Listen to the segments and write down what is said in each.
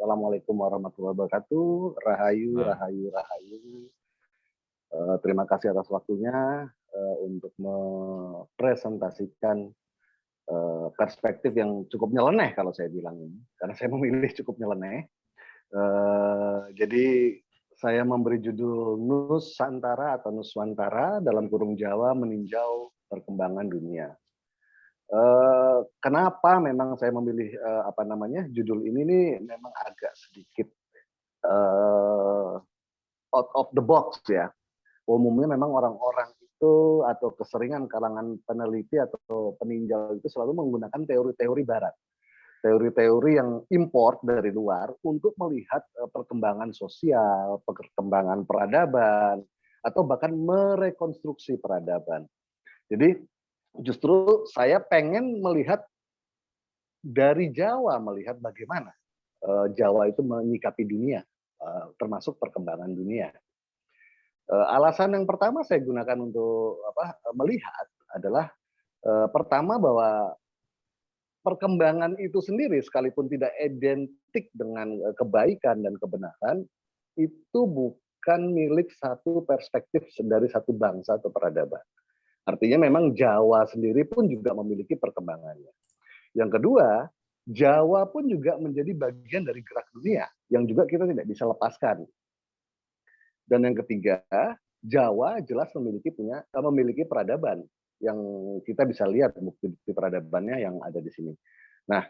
Assalamualaikum warahmatullahi wabarakatuh. Rahayu, Nah, rahayu, rahayu. Terima kasih atas waktunya untuk mempresentasikan perspektif yang cukup nyeleneh kalau saya bilang ini, karena saya memilih cukup nyeleneh. Jadi saya memberi judul Nusantara atau Nuswantara dalam kurung Jawa meninjau perkembangan dunia. Kenapa memang saya memilih judul ini nih memang agak sedikit out of the box ya. Umumnya memang orang-orang itu atau keseringan kalangan peneliti atau peninjau itu selalu menggunakan teori-teori barat. Teori-teori yang import dari luar untuk melihat perkembangan sosial, perkembangan peradaban, atau bahkan merekonstruksi peradaban. Jadi justru saya pengen melihat dari Jawa, melihat bagaimana Jawa itu menyikapi dunia, termasuk perkembangan dunia. Alasan yang pertama saya gunakan untuk melihat adalah pertama bahwa perkembangan itu sendiri sekalipun tidak identik dengan kebaikan dan kebenaran, itu bukan milik satu perspektif dari satu bangsa atau peradaban. Artinya memang Jawa sendiri pun juga memiliki perkembangannya. Yang kedua, Jawa pun juga menjadi bagian dari gerak dunia yang juga kita tidak bisa lepaskan. Dan yang ketiga, Jawa jelas memiliki peradaban yang kita bisa lihat bukti-bukti peradabannya yang ada di sini. Nah,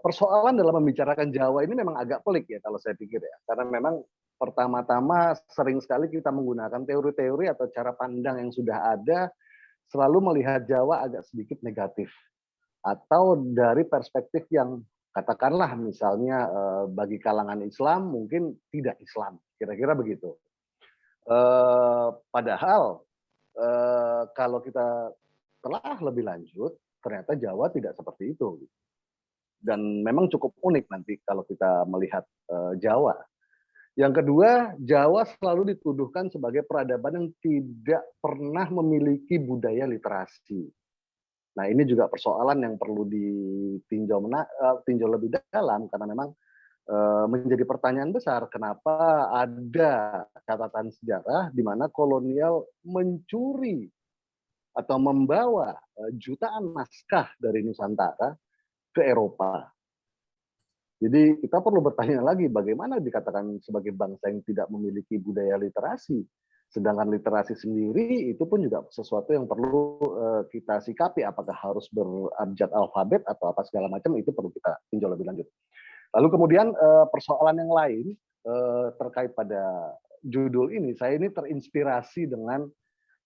persoalan dalam membicarakan Jawa ini memang agak pelik ya kalau saya pikir ya, karena memang pertama-tama sering sekali kita menggunakan teori-teori atau cara pandang yang sudah ada selalu melihat Jawa agak sedikit negatif atau dari perspektif yang katakanlah misalnya bagi kalangan Islam mungkin tidak Islam, kira-kira begitu. Padahal kalau kita telah lebih lanjut, ternyata Jawa tidak seperti itu. Dan memang cukup unik nanti kalau kita melihat Jawa. Yang kedua, Jawa selalu dituduhkan sebagai peradaban yang tidak pernah memiliki budaya literasi. Nah, ini juga persoalan yang perlu ditinjau lebih dalam, karena memang menjadi pertanyaan besar, kenapa ada catatan sejarah di mana kolonial mencuri atau membawa jutaan naskah dari Nusantara ke Eropa. Jadi kita perlu bertanya lagi, bagaimana dikatakan sebagai bangsa yang tidak memiliki budaya literasi, sedangkan literasi sendiri itu pun juga sesuatu yang perlu kita sikapi, apakah harus berabjad alfabet atau apa segala macam, itu perlu kita tinjau lebih lanjut. Lalu kemudian persoalan yang lain terkait pada judul ini, saya ini terinspirasi dengan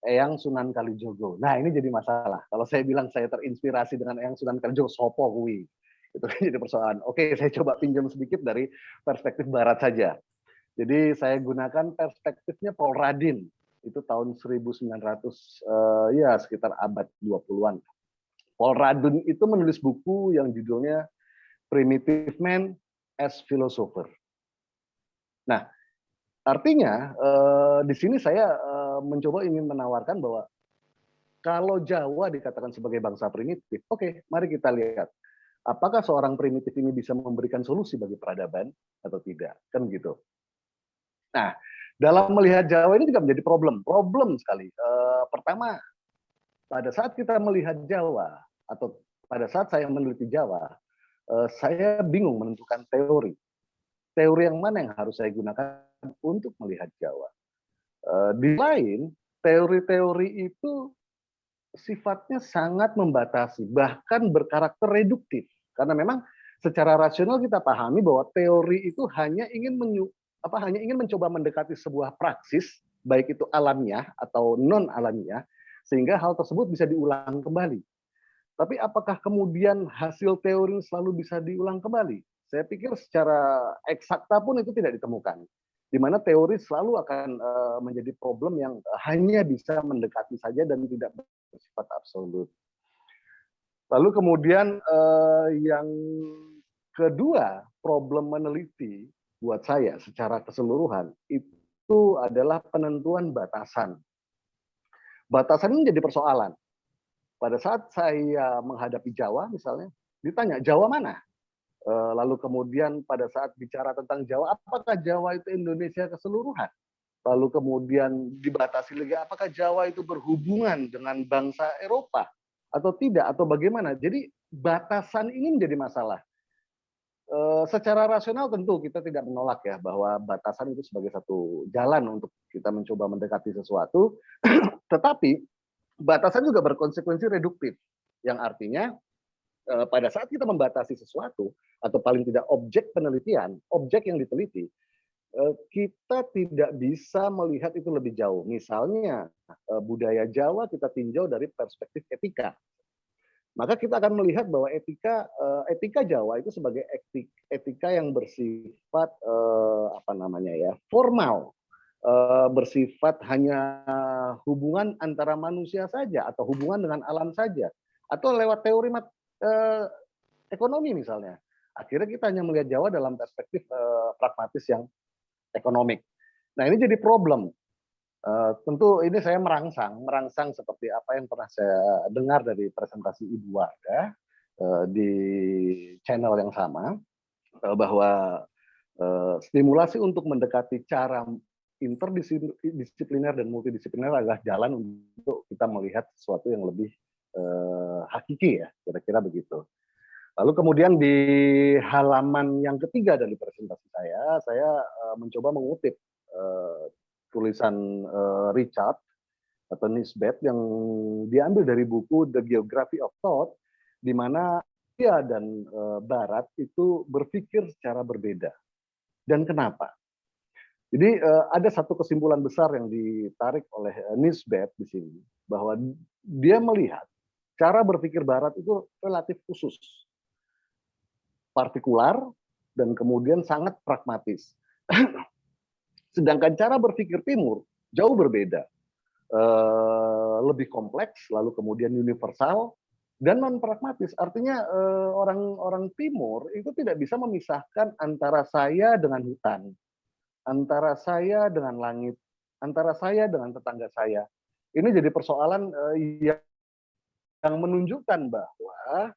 Eyang Sunan Kalijogo. Nah, ini jadi masalah. Kalau saya bilang saya terinspirasi dengan Eyang Sunan Kalijogo, sopo kuwi. Itu kan jadi persoalan. Oke, saya coba pinjam sedikit dari perspektif barat saja. Jadi saya gunakan perspektifnya Paul Radin. Itu tahun 1900, ya sekitar abad 20-an. Paul Radin itu menulis buku yang judulnya Primitive Man as Philosopher. Nah, artinya di sini saya mencoba ingin menawarkan bahwa kalau Jawa dikatakan sebagai bangsa primitif, oke, mari kita lihat apakah seorang primitif ini bisa memberikan solusi bagi peradaban atau tidak, kan gitu. Nah, dalam melihat Jawa ini juga menjadi problem sekali. Pertama, pada saat kita melihat Jawa atau pada saat saya meneliti Jawa, saya bingung menentukan teori. Teori yang mana yang harus saya gunakan untuk melihat Jawa. Di lain, teori-teori itu sifatnya sangat membatasi, bahkan berkarakter reduktif. Karena memang secara rasional kita pahami bahwa teori itu hanya ingin mencoba mendekati sebuah praksis, baik itu alamiah atau non alamiah, sehingga hal tersebut bisa diulang kembali. Tapi apakah kemudian hasil teori selalu bisa diulang kembali? Saya pikir secara eksakta pun itu tidak ditemukan. Di mana teori selalu akan menjadi problem yang hanya bisa mendekati saja dan tidak bersifat absolut. Lalu kemudian yang kedua, problem meneliti buat saya secara keseluruhan itu adalah penentuan batasan. Batasan ini jadi persoalan. Pada saat saya menghadapi Jawa misalnya, ditanya, Jawa mana? Lalu kemudian pada saat bicara tentang Jawa, apakah Jawa itu Indonesia keseluruhan? Lalu kemudian dibatasi lagi, apakah Jawa itu berhubungan dengan bangsa Eropa? Atau tidak, atau bagaimana? Jadi batasan ini menjadi masalah. Secara rasional tentu kita tidak menolak ya, bahwa batasan itu sebagai satu jalan untuk kita mencoba mendekati sesuatu, tetapi batasan juga berkonsekuensi reduktif, yang artinya pada saat kita membatasi sesuatu, atau paling tidak objek penelitian, objek yang diteliti, kita tidak bisa melihat itu lebih jauh. Misalnya budaya Jawa kita tinjau dari perspektif etika, maka kita akan melihat bahwa etika Jawa itu sebagai etika yang bersifat apa namanya ya, formal, bersifat hanya hubungan antara manusia saja atau hubungan dengan alam saja, atau lewat teori ekonomi misalnya. Akhirnya kita hanya melihat Jawa dalam perspektif pragmatis yang ekonomik. Nah ini jadi problem. Tentu ini saya merangsang seperti apa yang pernah saya dengar dari presentasi Ibu Wardah di channel yang sama, bahwa stimulasi untuk mendekati cara interdisipliner dan multidisipliner adalah jalan untuk kita melihat sesuatu yang lebih hakiki ya, kira-kira begitu. Lalu kemudian di halaman yang ketiga dari presentasi saya mencoba mengutip tulisan Richard atau Nisbet yang diambil dari buku The Geography of Thought, di mana Asia dan Barat itu berpikir secara berbeda. Dan kenapa? Jadi ada satu kesimpulan besar yang ditarik oleh Nisbet di sini, bahwa dia melihat cara berpikir Barat itu relatif khusus, partikular, dan kemudian sangat pragmatis. Sedangkan cara berpikir Timur jauh berbeda, lebih kompleks, lalu kemudian universal dan non pragmatis. Artinya orang Timur itu tidak bisa memisahkan antara saya dengan hutan, antara saya dengan langit, antara saya dengan tetangga saya. Ini jadi persoalan yang menunjukkan bahwa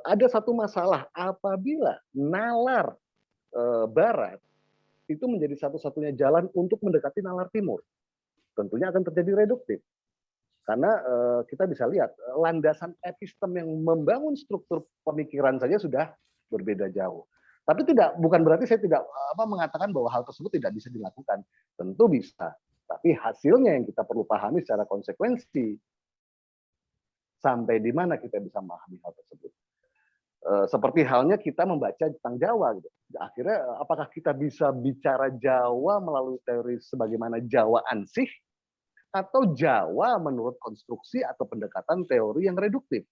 ada satu masalah apabila nalar Barat itu menjadi satu-satunya jalan untuk mendekati nalar Timur. Tentunya akan terjadi reduktif. Karena kita bisa lihat, landasan epistem yang membangun struktur pemikiran saja sudah berbeda jauh. Tapi bukan berarti saya tidak mengatakan bahwa hal tersebut tidak bisa dilakukan. Tentu bisa. Tapi hasilnya yang kita perlu pahami secara konsekuensi, sampai di mana kita bisa memahami hal tersebut. Seperti halnya kita membaca tentang Jawa gitu. Akhirnya apakah kita bisa bicara Jawa melalui teori sebagaimana Jawa ansih, atau Jawa menurut konstruksi atau pendekatan teori yang reduktif?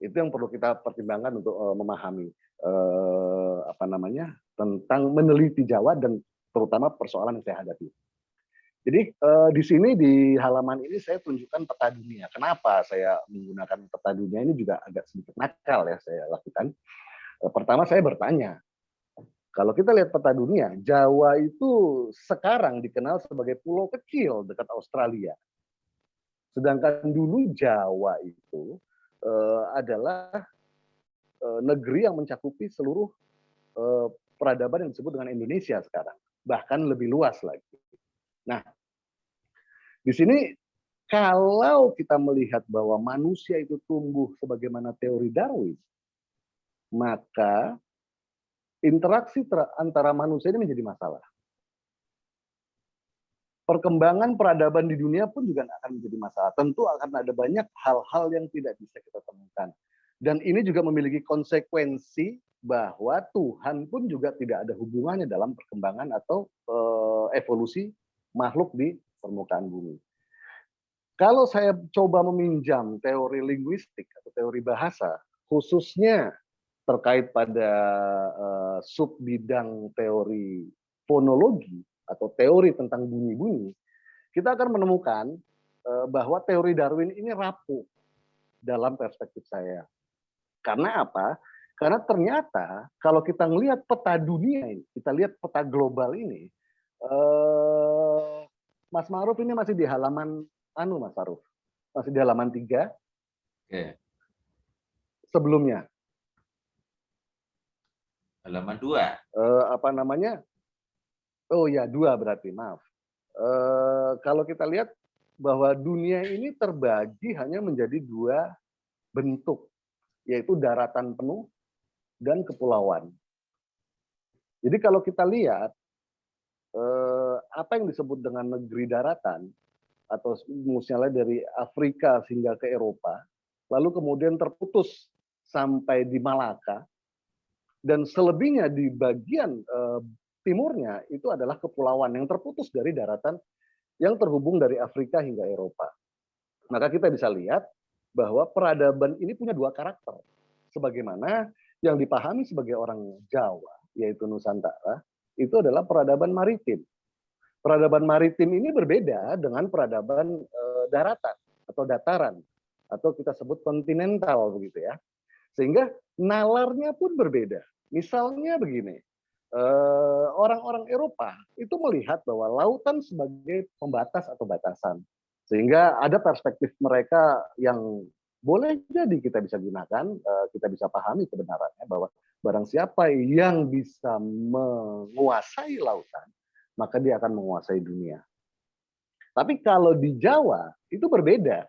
Itu yang perlu kita pertimbangkan untuk memahami tentang meneliti Jawa dan terutama persoalan yang saya hadapi. Jadi di sini di halaman ini saya tunjukkan peta dunia. Kenapa saya menggunakan peta dunia ini juga agak sedikit nakal ya saya lakukan. Pertama saya bertanya, kalau kita lihat peta dunia, Jawa itu sekarang dikenal sebagai pulau kecil dekat Australia. Sedangkan dulu Jawa itu adalah negeri yang mencakupi seluruh peradaban yang disebut dengan Indonesia sekarang. Bahkan lebih luas lagi. Nah, di sini kalau kita melihat bahwa manusia itu tumbuh sebagaimana teori Darwin, maka interaksi antara manusia ini menjadi masalah. Perkembangan peradaban di dunia pun juga akan menjadi masalah. Tentu akan ada banyak hal-hal yang tidak bisa kita temukan. Dan ini juga memiliki konsekuensi bahwa Tuhan pun juga tidak ada hubungannya dalam perkembangan atau evolusi makhluk di permukaan bumi. Kalau saya coba meminjam teori linguistik atau teori bahasa, khususnya terkait pada sub bidang teori fonologi atau teori tentang bunyi-bunyi, kita akan menemukan bahwa teori Darwin ini rapuh dalam perspektif saya. Karena apa? Karena ternyata kalau kita melihat peta dunia ini, kita lihat peta global ini, Mas Ma'ruf ini masih di halaman Mas Ma'ruf, masih di halaman 3. Oke. Sebelumnya. Halaman 2. Apa namanya? Oh ya, 2 berarti, maaf. Kalau kita lihat bahwa dunia ini terbagi hanya menjadi 2 bentuk, yaitu daratan penuh dan kepulauan. Jadi kalau kita lihat apa yang disebut dengan negeri daratan, atau misalnya dari Afrika hingga ke Eropa, lalu kemudian terputus sampai di Malaka, dan selebihnya di bagian timurnya itu adalah kepulauan yang terputus dari daratan yang terhubung dari Afrika hingga Eropa. Maka kita bisa lihat bahwa peradaban ini punya 2 karakter. Sebagaimana yang dipahami sebagai orang Jawa, yaitu Nusantara, itu adalah peradaban maritim. Peradaban maritim ini berbeda dengan peradaban daratan atau dataran, atau kita sebut kontinental begitu ya. Sehingga nalarnya pun berbeda. Misalnya begini, orang-orang Eropa itu melihat bahwa lautan sebagai pembatas atau batasan. Sehingga ada perspektif mereka yang boleh jadi kita bisa gunakan, kita bisa pahami kebenarannya bahwa barang siapa yang bisa menguasai lautan, maka dia akan menguasai dunia. Tapi kalau di Jawa itu berbeda.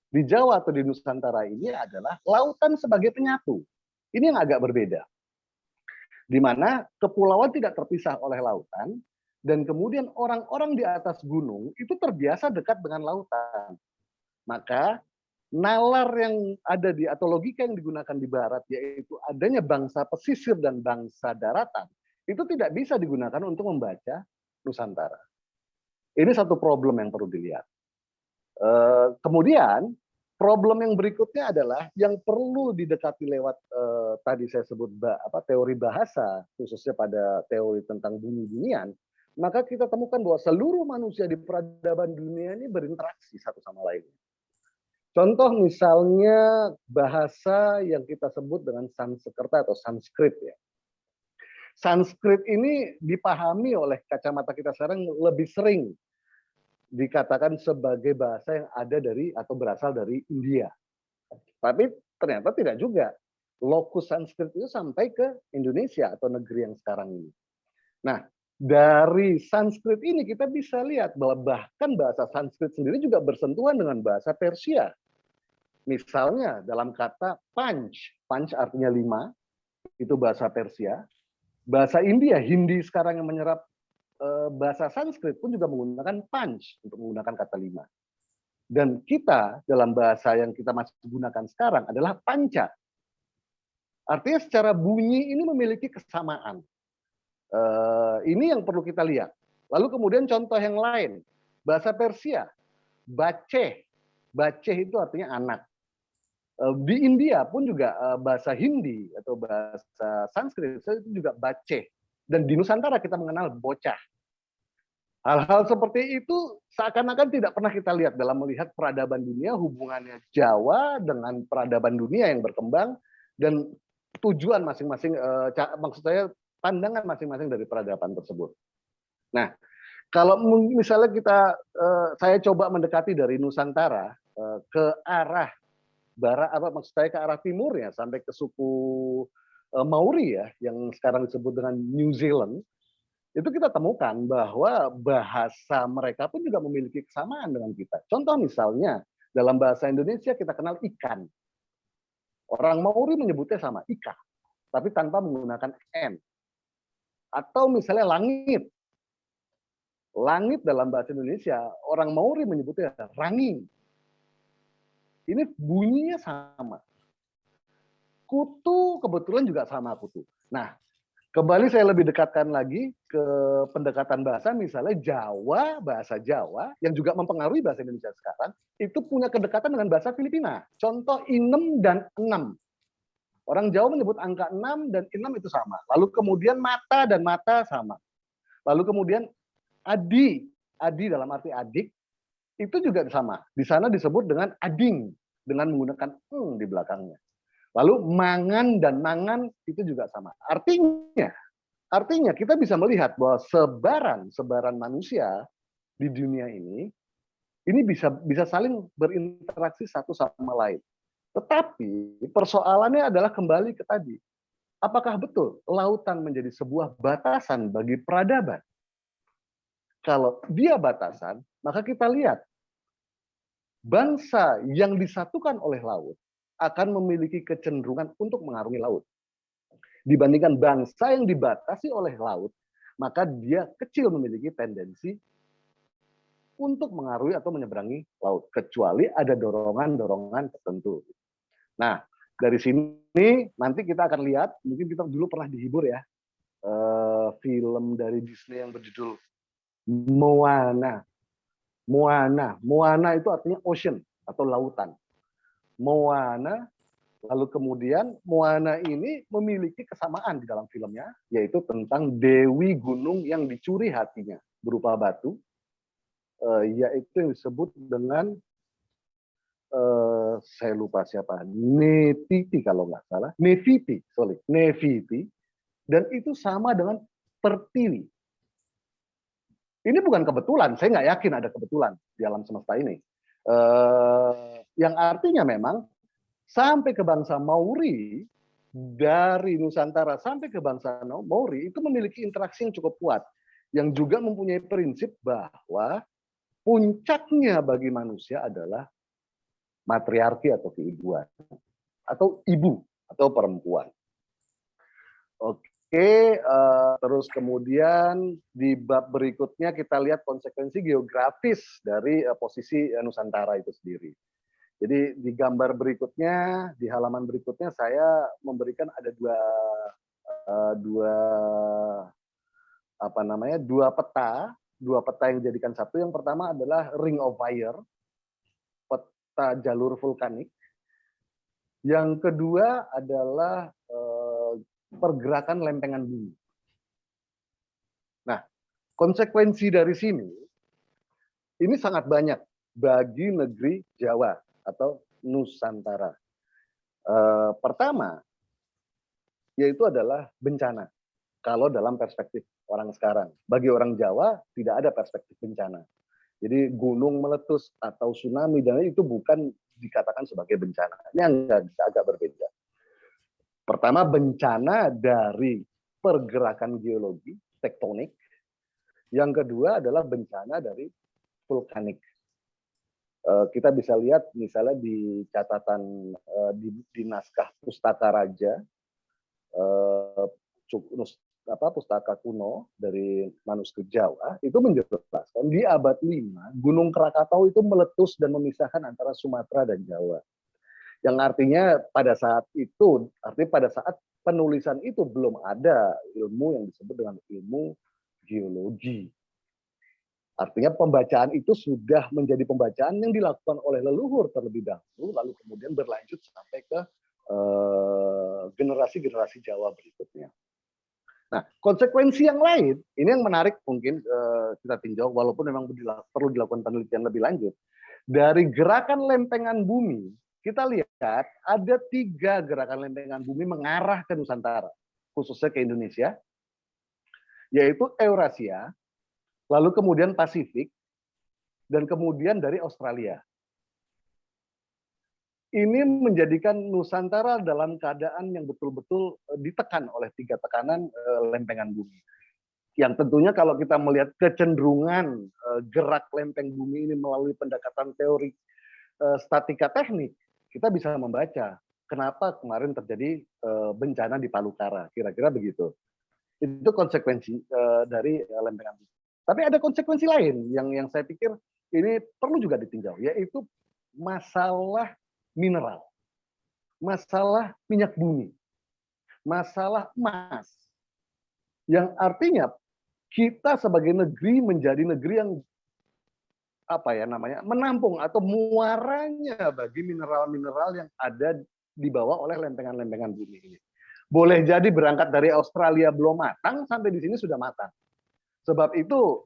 Di Jawa atau di Nusantara ini adalah lautan sebagai penyatu. Ini yang agak berbeda. Di mana kepulauan tidak terpisah oleh lautan, dan kemudian orang-orang di atas gunung itu terbiasa dekat dengan lautan. Maka nalar yang ada di atau logika yang digunakan di barat, yaitu adanya bangsa pesisir dan bangsa daratan, itu tidak bisa digunakan untuk membaca Nusantara. Ini satu problem yang perlu dilihat. Kemudian problem yang berikutnya adalah yang perlu didekati lewat tadi saya sebut teori bahasa, khususnya pada teori tentang bunyi-bunyian, maka kita temukan bahwa seluruh manusia di peradaban dunia ini berinteraksi satu sama lain. Contoh misalnya bahasa yang kita sebut dengan Sanskerta atau Sanskrit ya. Sanskrit ini dipahami oleh kacamata kita sekarang lebih sering dikatakan sebagai bahasa yang ada dari atau berasal dari India. Tapi ternyata tidak juga. Lokus Sanskrit itu sampai ke Indonesia atau negeri yang sekarang ini. Nah, dari Sanskrit ini kita bisa lihat bahwa bahkan bahasa Sanskrit sendiri juga bersentuhan dengan bahasa Persia. Misalnya dalam kata panch, panch artinya 5, itu bahasa Persia. Bahasa India, Hindi sekarang yang menyerap bahasa Sanskrit pun juga menggunakan panch untuk menggunakan kata 5. Dan kita dalam bahasa yang kita masih gunakan sekarang adalah panca. Artinya secara bunyi ini memiliki kesamaan. Ini yang perlu kita lihat. Lalu kemudian contoh yang lain. Bahasa Persia, baceh. Baceh itu artinya anak. Di India pun juga bahasa Hindi atau bahasa Sanskrit itu juga baceh. Dan di Nusantara kita mengenal bocah. Hal-hal seperti itu seakan-akan tidak pernah kita lihat dalam melihat peradaban dunia, hubungannya Jawa dengan peradaban dunia yang berkembang, dan tujuan masing-masing, maksud saya pandangan masing-masing dari peradaban tersebut. Nah, kalau misalnya saya coba mendekati dari Nusantara ke arah barat, maksud saya ke arah timur ya, sampai ke suku Maori ya, yang sekarang disebut dengan New Zealand, itu kita temukan bahwa bahasa mereka pun juga memiliki kesamaan dengan kita. Contoh misalnya, dalam bahasa Indonesia kita kenal ikan. Orang Maori menyebutnya sama, ika, tapi tanpa menggunakan N. Atau misalnya langit. Langit dalam bahasa Indonesia, orang Maori menyebutnya ranging. Ini bunyinya sama. Kutu kebetulan juga sama kutu. Nah, Kembali saya lebih dekatkan lagi ke pendekatan bahasa, misalnya Jawa, bahasa Jawa, yang juga mempengaruhi bahasa Indonesia sekarang, itu punya kedekatan dengan bahasa Filipina. Contoh inem dan enam. Orang Jawa menyebut angka 6 dan 6 itu sama. Lalu kemudian mata dan mata sama. Lalu kemudian adi, adi dalam arti adik, itu juga sama. Di sana disebut dengan ading, dengan menggunakan di belakangnya. Lalu mangan dan mangan itu juga sama. Artinya kita bisa melihat bahwa sebaran manusia di dunia ini bisa saling berinteraksi satu sama lain. Tetapi persoalannya adalah kembali ke tadi. Apakah betul lautan menjadi sebuah batasan bagi peradaban? Kalau dia batasan, maka kita lihat bangsa yang disatukan oleh laut akan memiliki kecenderungan untuk mengarungi laut. Dibandingkan bangsa yang dibatasi oleh laut, maka dia kecil memiliki tendensi untuk mengarungi atau menyeberangi laut, kecuali ada dorongan-dorongan tertentu. Nah, dari sini nanti kita akan lihat, mungkin kita dulu pernah dihibur ya, film dari Disney yang berjudul Moana. Moana itu artinya ocean atau lautan. Moana, lalu kemudian Moana ini memiliki kesamaan di dalam filmnya, yaitu tentang Dewi Gunung yang dicuri hatinya berupa batu, yaitu yang disebut dengan saya lupa siapa, Nefiti kalau nggak salah, Nefiti, dan itu sama dengan Pertiwi. Ini bukan kebetulan, saya nggak yakin ada kebetulan di alam semesta ini. Yang artinya memang sampai ke bangsa Maori, dari Nusantara sampai ke bangsa Maori itu memiliki interaksi yang cukup kuat, yang juga mempunyai prinsip bahwa puncaknya bagi manusia adalah matriarki atau keibuan, atau ibu atau perempuan. Oke, terus kemudian di bab berikutnya kita lihat konsekuensi geografis dari posisi Nusantara itu sendiri. Jadi di gambar berikutnya, di halaman berikutnya saya memberikan ada dua peta yang dijadikan satu. Yang pertama adalah Ring of Fire, peta jalur vulkanik. Yang kedua adalah pergerakan lempengan bumi. Nah, konsekuensi dari sini ini sangat banyak bagi negeri Jawa atau Nusantara. Pertama, yaitu adalah bencana. Kalau dalam perspektif orang sekarang, bagi orang Jawa tidak ada perspektif bencana. Jadi gunung meletus atau tsunami dan itu bukan dikatakan sebagai bencana. Ini agak berbeda. Pertama, bencana dari pergerakan geologi, tektonik. Yang kedua adalah bencana dari vulkanik. Kita bisa lihat misalnya di catatan di naskah Pustaka Raja, pustaka kuno dari manuskrip Jawa, itu menjelaskan di abad 5, Gunung Krakatau itu meletus dan memisahkan antara Sumatera dan Jawa. Yang artinya pada saat itu, artinya pada saat penulisan itu belum ada ilmu yang disebut dengan ilmu geologi. Artinya pembacaan itu sudah menjadi pembacaan yang dilakukan oleh leluhur terlebih dahulu, lalu kemudian berlanjut sampai ke generasi-generasi Jawa berikutnya. Nah, konsekuensi yang lain, ini yang menarik mungkin kita tinjau, walaupun memang perlu dilakukan penelitian lebih lanjut. Dari gerakan lempengan bumi, kita lihat ada 3 gerakan lempengan bumi mengarah ke Nusantara, khususnya ke Indonesia, yaitu Eurasia, lalu kemudian Pasifik, dan kemudian dari Australia. Ini menjadikan Nusantara dalam keadaan yang betul-betul ditekan oleh 3 tekanan lempengan bumi. Yang tentunya kalau kita melihat kecenderungan gerak lempeng bumi ini melalui pendekatan teori statika teknik, kita bisa membaca kenapa kemarin terjadi bencana di Palukara, kira-kira begitu. Itu konsekuensi dari lempengan bumi. Tapi ada konsekuensi lain yang saya pikir ini perlu juga ditinjau, yaitu masalah mineral, masalah minyak bumi, masalah emas. Yang artinya kita sebagai negeri menjadi negeri yang menampung atau muaranya bagi mineral-mineral yang ada dibawa oleh lempengan-lempengan bumi ini. Boleh jadi berangkat dari Australia belum matang, sampai di sini sudah matang. Sebab itu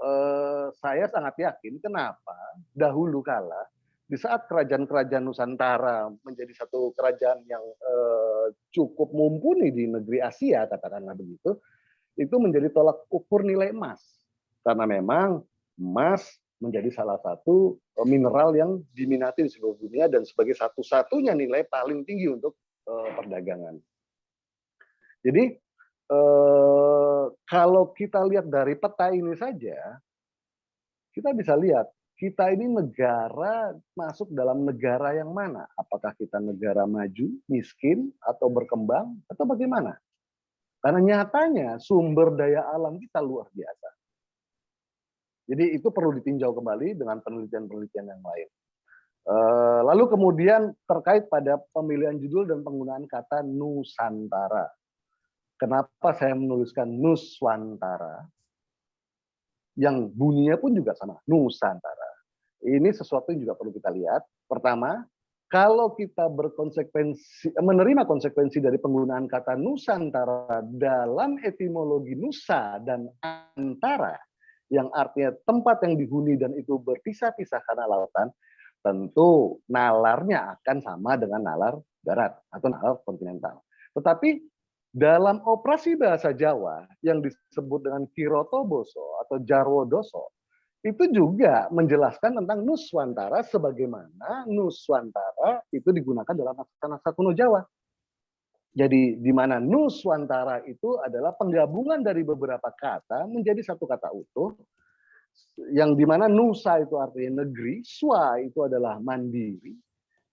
saya sangat yakin kenapa dahulu kala di saat kerajaan-kerajaan Nusantara menjadi satu kerajaan yang cukup mumpuni di negeri Asia, katakanlah begitu, itu menjadi tolak ukur nilai emas. Karena memang emas menjadi salah satu mineral yang diminati di seluruh dunia dan sebagai satu-satunya nilai paling tinggi untuk perdagangan. Jadi kalau kita lihat dari peta ini saja, kita bisa lihat kita ini negara masuk dalam negara yang mana? Apakah kita negara maju, miskin, atau berkembang, atau bagaimana? Karena nyatanya sumber daya alam kita luar biasa. Jadi itu perlu ditinjau kembali dengan penelitian-penelitian yang lain. Lalu kemudian terkait pada pemilihan judul dan penggunaan kata Nusantara. Kenapa saya menuliskan Nuswantara? Yang bunyinya pun juga sama, Nusantara. Ini sesuatu yang juga perlu kita lihat. Pertama, kalau kita menerima konsekuensi dari penggunaan kata Nusantara dalam etimologi Nusa dan Antara, yang artinya tempat yang dihuni dan itu berpisah-pisah karena lautan, tentu nalarnya akan sama dengan nalar darat atau nalar kontinental. Tetapi dalam operasi bahasa Jawa yang disebut dengan Kirotoboso atau Jarwodoso, itu juga menjelaskan tentang Nuswantara sebagaimana Nuswantara itu digunakan dalam naskah kuno Jawa. Jadi di mana Nuswantara itu adalah penggabungan dari beberapa kata menjadi satu kata utuh, yang di mana Nusa itu artinya negeri, Swa itu adalah mandiri,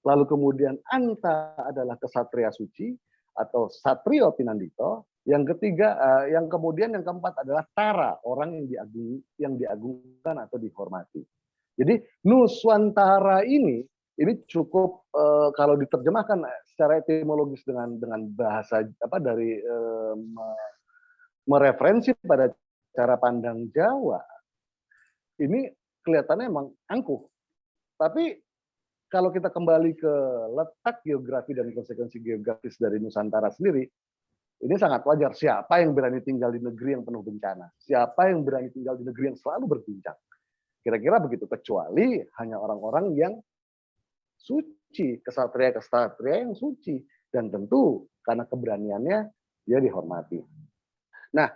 lalu kemudian Anta adalah kesatria suci, atau Satrio Pinandito, yang ketiga, yang keempat adalah Tara, orang yang diagungkan atau dihormati. Jadi Nuswantara ini cukup kalau diterjemahkan secara etimologis dengan bahasa dari mereferensi pada cara pandang Jawa, ini kelihatannya emang angkuh. Tapi kalau kita kembali ke letak geografi dan konsekuensi geografis dari Nusantara sendiri, ini sangat wajar. Siapa yang berani tinggal di negeri yang penuh bencana? Siapa yang berani tinggal di negeri yang selalu berguncang? Kira-kira begitu, kecuali hanya orang-orang yang suci, kesatria-kesatria yang suci. Dan tentu karena keberaniannya dia dihormati. Nah,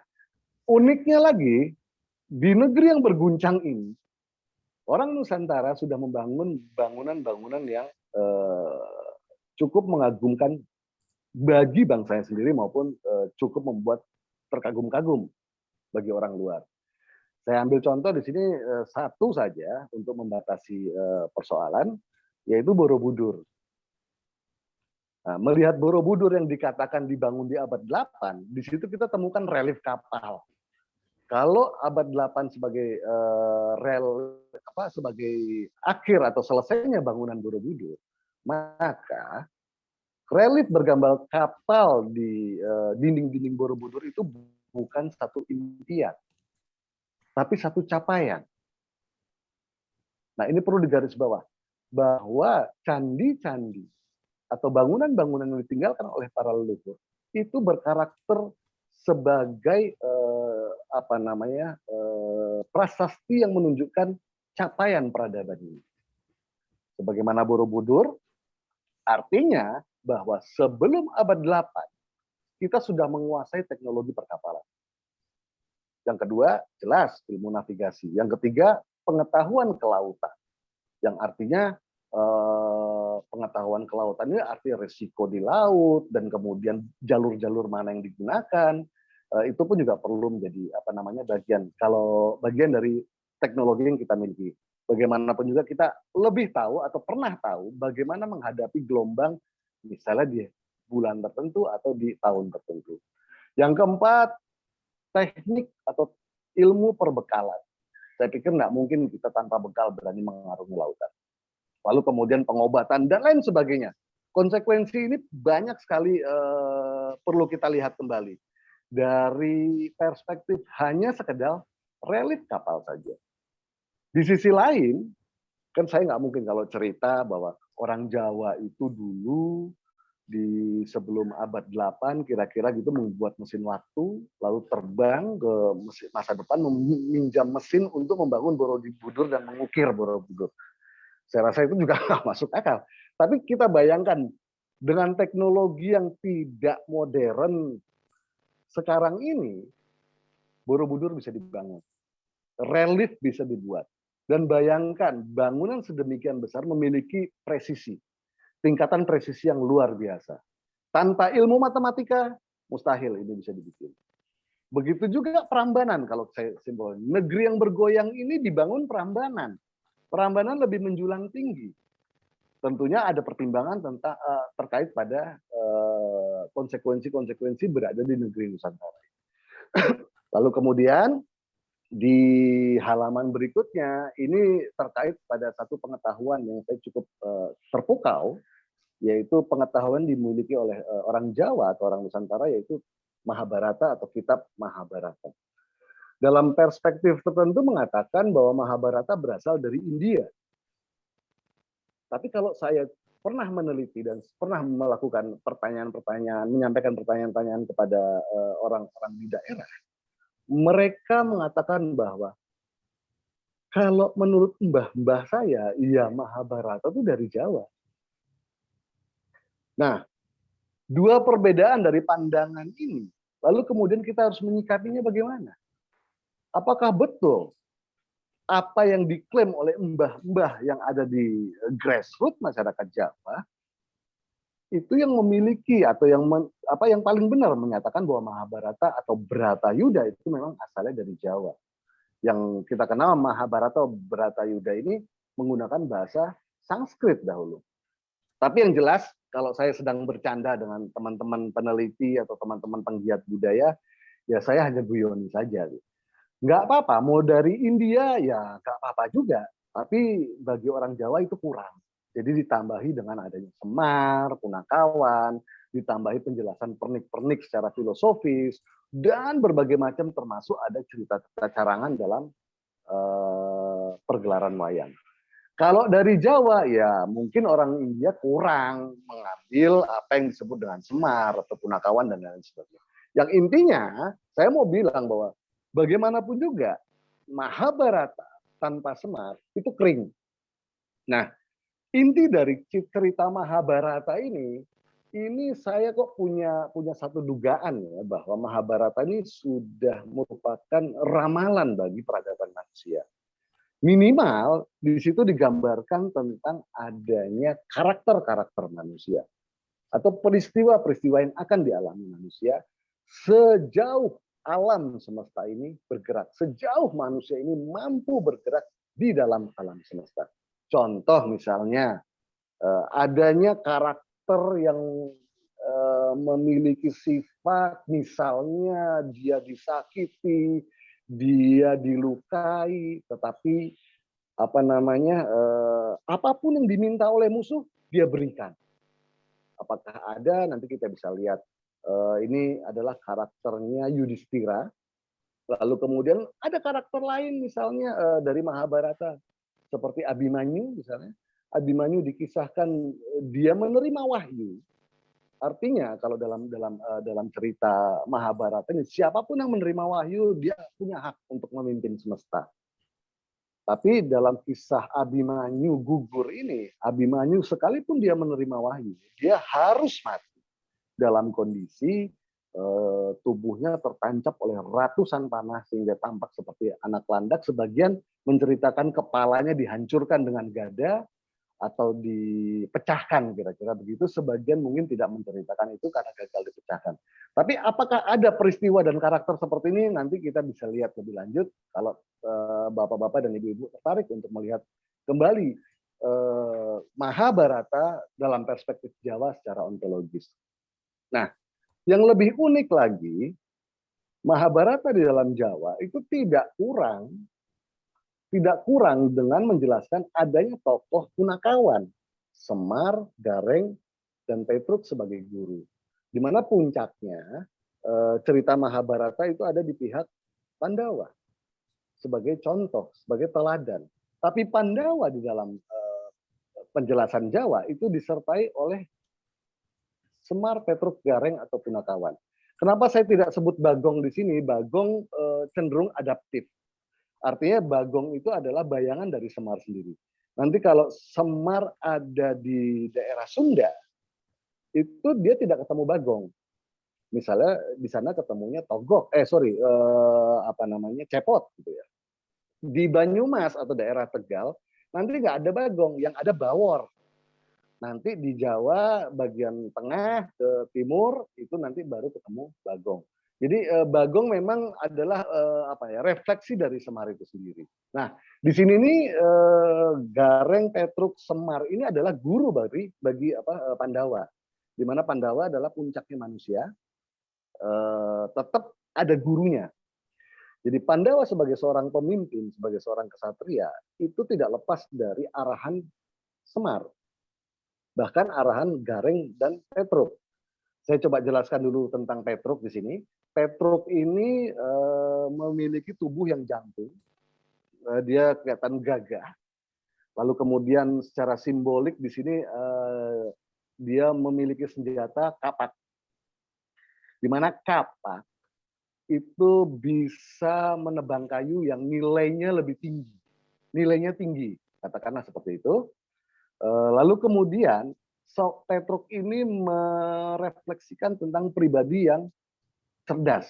uniknya lagi, di negeri yang berguncang ini, orang Nusantara sudah membangun bangunan-bangunan yang cukup mengagumkan bagi bangsanya sendiri maupun cukup membuat terkagum-kagum bagi orang luar. Saya ambil contoh di sini satu saja untuk membatasi persoalan, yaitu Borobudur. Nah, melihat Borobudur yang dikatakan dibangun di abad 8, di situ kita temukan relief kapal. Kalau abad 8 sebagai sebagai akhir atau selesainya bangunan Borobudur, maka relief bergambar kapal di dinding-dinding Borobudur itu bukan satu impian, tapi satu capaian. Nah, ini perlu digarisbawah bahwa candi-candi atau bangunan-bangunan yang ditinggalkan oleh para leluhur itu berkarakter sebagai prasasti yang menunjukkan capaian peradaban ini. Sebagaimana Borobudur, artinya bahwa sebelum abad 8 kita sudah menguasai teknologi perkapalan. Yang kedua, jelas ilmu navigasi. Yang ketiga, pengetahuan kelautan. Yang artinya pengetahuan kelautan ini artinya risiko di laut dan kemudian jalur-jalur mana yang digunakan. Itu pun juga perlu menjadi bagian dari teknologi yang kita miliki. Bagaimanapun juga kita lebih tahu atau pernah tahu bagaimana menghadapi gelombang misalnya di bulan tertentu atau di tahun tertentu. Yang keempat, teknik atau ilmu perbekalan. Saya pikir nggak mungkin kita tanpa bekal berani mengarungi lautan. Lalu kemudian pengobatan dan lain sebagainya. Konsekuensi ini banyak sekali perlu kita lihat kembali. dari perspektif hanya sekedar relit kapal saja. Di sisi lain, kan saya nggak mungkin kalau cerita bahwa orang Jawa itu dulu di sebelum abad 8 kira-kira gitu membuat mesin waktu, lalu terbang ke masa depan meminjam mesin untuk membangun Borobudur dan mengukir Borobudur. Saya rasa itu juga nggak masuk akal. Tapi kita bayangkan dengan teknologi yang tidak modern sekarang ini, Borobudur bisa dibangun, relief bisa dibuat. Dan bayangkan bangunan sedemikian besar memiliki presisi, tingkatan presisi yang luar biasa. Tanpa ilmu matematika, mustahil ini bisa dibikin. Begitu juga Prambanan, kalau saya simpulkan. Negeri yang bergoyang ini dibangun Prambanan. Prambanan lebih menjulang tinggi. Tentunya ada pertimbangan tentang terkait pada konsekuensi-konsekuensi berada di negeri Nusantara. Lalu kemudian di halaman berikutnya ini terkait pada satu pengetahuan yang saya cukup terpukau, yaitu pengetahuan dimiliki oleh orang Jawa atau orang Nusantara, yaitu Mahabharata atau kitab Mahabharata. Dalam perspektif tertentu mengatakan bahwa Mahabharata berasal dari India. Tapi kalau saya pernah meneliti dan pernah melakukan pertanyaan-pertanyaan, menyampaikan pertanyaan-pertanyaan kepada orang-orang di daerah, mereka mengatakan bahwa kalau menurut mbah-mbah saya, ya Mahabharata itu dari Jawa. Nah, dua perbedaan dari pandangan ini, lalu kemudian kita harus menyikapinya bagaimana? Apakah betul apa yang diklaim oleh mbah-mbah yang ada di grassroots masyarakat Jawa itu yang memiliki atau yang paling benar menyatakan bahwa Mahabharata atau Bratayuda itu memang asalnya dari Jawa. Yang kita kenal Mahabharata atau Bratayuda ini menggunakan bahasa Sanskrit dahulu. Tapi yang jelas kalau saya sedang bercanda dengan teman-teman peneliti atau teman-teman penggiat budaya, ya saya hanya guyoni saja. Nggak apa-apa, mau dari India ya nggak apa-apa juga. Tapi bagi orang Jawa itu kurang. Jadi ditambahi dengan adanya Semar, Punakawan, ditambahi penjelasan pernik-pernik secara filosofis, dan berbagai macam termasuk ada cerita-cerita carangan dalam pergelaran wayang. Kalau dari Jawa ya mungkin orang India kurang mengambil apa yang disebut dengan Semar atau Punakawan dan lain sebagainya. Yang intinya saya mau bilang bahwa bagaimanapun juga Mahabharata tanpa Semar itu kering. Nah, inti dari cerita Mahabharata ini saya kok punya satu dugaan ya bahwa Mahabharata ini sudah merupakan ramalan bagi peradaban manusia. Minimal di situ digambarkan tentang adanya karakter-karakter manusia atau peristiwa-peristiwa yang akan dialami manusia sejauh alam semesta ini bergerak, sejauh manusia ini mampu bergerak di dalam alam semesta. Contoh misalnya adanya karakter yang memiliki sifat, misalnya dia disakiti, dia dilukai, tetapi apapun yang diminta oleh musuh dia berikan. Apakah ada? Nanti kita bisa lihat. Ini adalah karakternya Yudhistira. Lalu kemudian ada karakter lain misalnya dari Mahabharata seperti Abhimanyu misalnya. Abhimanyu dikisahkan dia menerima wahyu. Artinya kalau dalam cerita Mahabharata ini siapapun yang menerima wahyu dia punya hak untuk memimpin semesta. Tapi dalam kisah Abhimanyu gugur ini, Abhimanyu sekalipun dia menerima wahyu, dia harus mati dalam kondisi tubuhnya tertancap oleh ratusan panah sehingga tampak seperti anak landak. Sebagian menceritakan kepalanya dihancurkan dengan gada atau dipecahkan kira-kira begitu. Sebagian mungkin tidak menceritakan itu karena gagal dipecahkan. Tapi apakah ada peristiwa dan karakter seperti ini? Nanti kita bisa lihat lebih lanjut kalau bapak-bapak dan ibu-ibu tertarik untuk melihat kembali Mahabharata dalam perspektif Jawa secara ontologis. Nah, yang lebih unik lagi, Mahabharata di dalam Jawa itu tidak kurang dengan menjelaskan adanya tokoh Punakawan, Semar, Gareng, dan Petruk sebagai guru. Di mana puncaknya cerita Mahabharata itu ada di pihak Pandawa sebagai contoh, sebagai teladan. Tapi Pandawa di dalam penjelasan Jawa itu disertai oleh Semar, Petruk, Gareng atau Punakawan. Kenapa saya tidak sebut Bagong di sini? Bagong cenderung adaptif. Artinya Bagong itu adalah bayangan dari Semar sendiri. Nanti kalau Semar ada di daerah Sunda, itu dia tidak ketemu Bagong. Misalnya di sana ketemunya Togok, Cepot gitu ya. Di Banyumas atau daerah Tegal, nanti nggak ada Bagong, yang ada Bawor. Nanti di Jawa bagian tengah ke timur itu nanti baru ketemu Bagong. Jadi Bagong memang adalah refleksi dari Semar itu sendiri. Nah, di sini nih Gareng, Petruk, Semar ini adalah guru bagi Pandawa. Di mana Pandawa adalah puncaknya manusia, tetap ada gurunya. Jadi Pandawa sebagai seorang pemimpin, sebagai seorang kesatria, itu tidak lepas dari arahan Semar. Bahkan arahan Gareng dan Petruk. Saya coba jelaskan dulu tentang Petruk di sini. Petruk ini memiliki tubuh yang jangkung. Dia kelihatan gagah. Lalu kemudian secara simbolik di sini dia memiliki senjata kapak. Di mana kapak itu bisa menebang kayu yang nilainya lebih tinggi. Nilainya tinggi, katakanlah seperti itu. Lalu kemudian Petruk ini merefleksikan tentang pribadi yang cerdas,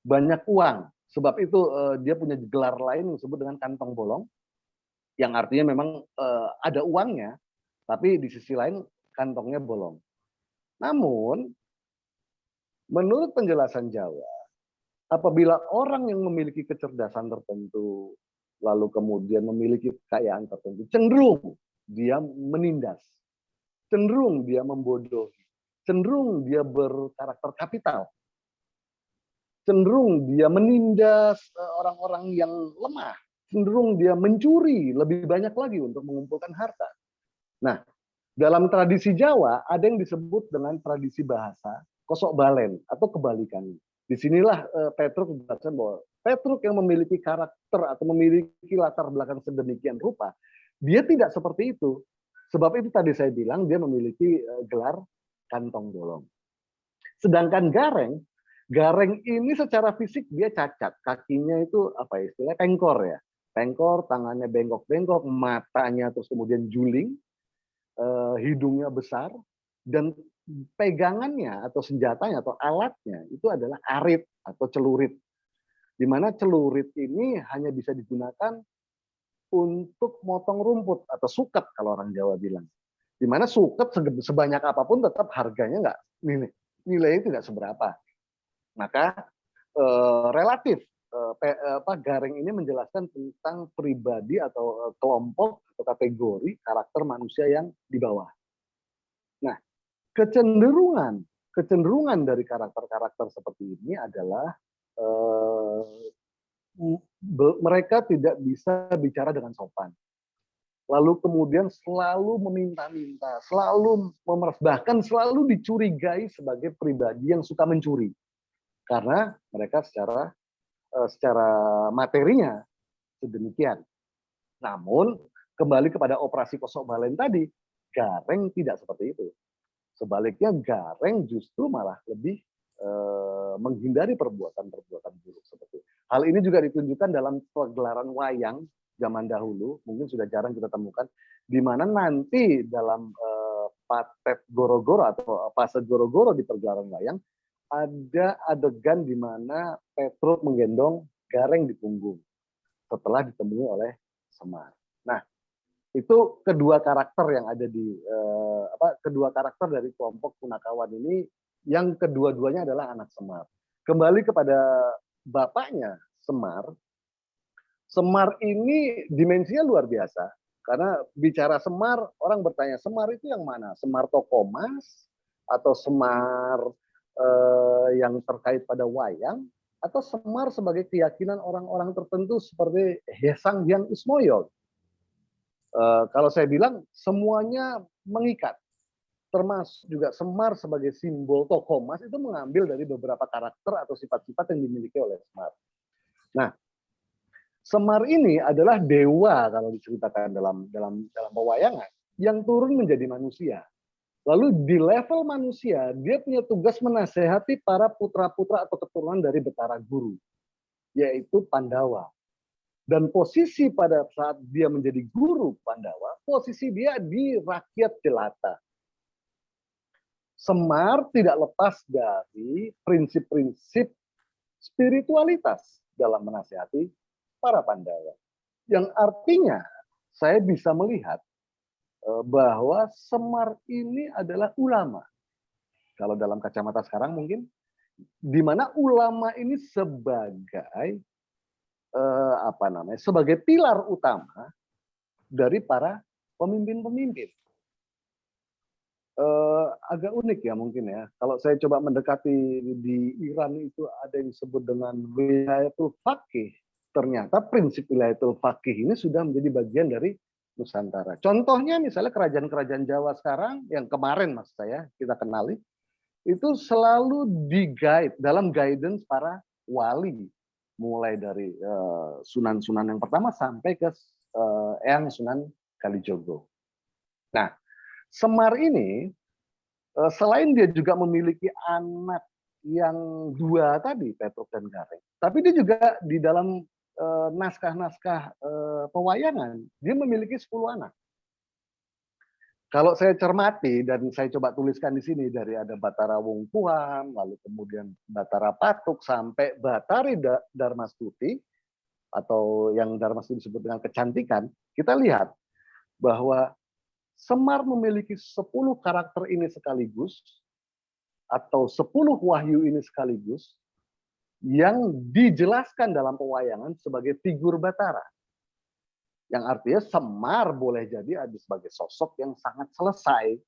banyak uang. Sebab itu dia punya gelar lain yang disebut dengan kantong bolong, yang artinya memang ada uangnya, tapi di sisi lain kantongnya bolong. Namun, menurut penjelasan Jawa, apabila orang yang memiliki kecerdasan tertentu, lalu kemudian memiliki kekayaan tertentu, cenderung dia menindas, cenderung dia membodohi, cenderung dia berkarakter kapital, cenderung dia menindas orang-orang yang lemah, cenderung dia mencuri lebih banyak lagi untuk mengumpulkan harta. Nah, dalam tradisi Jawa ada yang disebut dengan tradisi bahasa kosok balen atau kebalikannya. Disinilah Petruk menjelaskan bahwa Petruk yang memiliki karakter atau memiliki latar belakang sedemikian rupa, dia tidak seperti itu. Sebab itu tadi saya bilang dia memiliki gelar kantong bolong. Sedangkan Gareng ini secara fisik dia cacat. Kakinya itu apa istilahnya pengkor ya. Pengkor, tangannya bengkok-bengkok, matanya terus kemudian juling, hidungnya besar, dan pegangannya atau senjatanya atau alatnya itu adalah arit atau celurit. Di mana celurit ini hanya bisa digunakan untuk motong rumput atau suket kalau orang Jawa bilang. Di mana suket sebanyak apapun tetap harganya nggak nilainya tidak seberapa. Maka relatif Gareng ini menjelaskan tentang pribadi atau kelompok atau kategori karakter manusia yang di bawah. Nah, kecenderungan dari karakter-karakter seperti ini adalah mereka tidak bisa bicara dengan sopan. Lalu kemudian selalu meminta-minta, selalu memeras, bahkan selalu dicurigai sebagai pribadi yang suka mencuri. Karena mereka secara materinya sedemikian. Namun, kembali kepada operasi kosok balen tadi, Gareng tidak seperti itu. Sebaliknya Gareng justru malah lebih menghindari perbuatan-perbuatan buruk seperti itu. Hal ini juga ditunjukkan dalam pegelaran wayang zaman dahulu, mungkin sudah jarang kita temukan, di mana nanti dalam Patet Goro-Goro atau Pase Goro-Goro di pergelaran wayang, ada adegan di mana Petruk menggendong Gareng di punggung setelah ditemui oleh Semar. Nah, itu kedua karakter yang ada di kedua karakter dari kelompok Punakawan ini, yang kedua-duanya adalah anak Semar. Kembali kepada bapaknya Semar, Semar ini dimensinya luar biasa. Karena bicara Semar, orang bertanya, Semar itu yang mana? Semar tokoh mas? Atau Semar yang terkait pada wayang? Atau Semar sebagai keyakinan orang-orang tertentu seperti Sang Hyang Ismoyo? Kalau saya bilang, semuanya mengikat. termasuk juga Semar sebagai simbol tokoh emas itu mengambil dari beberapa karakter atau sifat-sifat yang dimiliki oleh Semar. Nah, Semar ini adalah dewa kalau diceritakan dalam pewayangan yang turun menjadi manusia. Lalu di level manusia, dia punya tugas menasehati para putra-putra atau keturunan dari Betara Guru, yaitu Pandawa. Dan posisi pada saat dia menjadi guru Pandawa, posisi dia di rakyat jelata. Semar tidak lepas dari prinsip-prinsip spiritualitas dalam menasehati para Pandawa. Yang artinya, saya bisa melihat bahwa Semar ini adalah ulama. Kalau dalam kacamata sekarang mungkin, di mana ulama ini sebagai sebagai pilar utama dari para pemimpin-pemimpin. Agak unik ya mungkin ya. Kalau saya coba mendekati di Iran itu ada yang disebut dengan wilayatul faqih. Ternyata prinsip wilayatul faqih ini sudah menjadi bagian dari Nusantara. Contohnya misalnya kerajaan-kerajaan Jawa sekarang, yang kemarin maksud saya kita kenali, itu selalu di-guide dalam guidance para wali. Mulai dari Sunan-Sunan yang pertama sampai ke Eyang Sunan Kalijogo. Nah, Semar ini, selain dia juga memiliki anak yang dua tadi, Petruk dan Gareng, tapi dia juga di dalam naskah-naskah pewayangan, dia memiliki 10 anak. Kalau saya cermati dan saya coba tuliskan di sini dari ada Batara Wungkuhan, lalu kemudian Batara Patuk sampai Batari Darmastuti atau yang Darmastuti disebut dengan kecantikan, kita lihat bahwa Semar memiliki 10 karakter ini sekaligus atau 10 wahyu ini sekaligus yang dijelaskan dalam pewayangan sebagai figur Batara. Yang artinya Semar boleh jadi ada sebagai sosok yang sangat selesai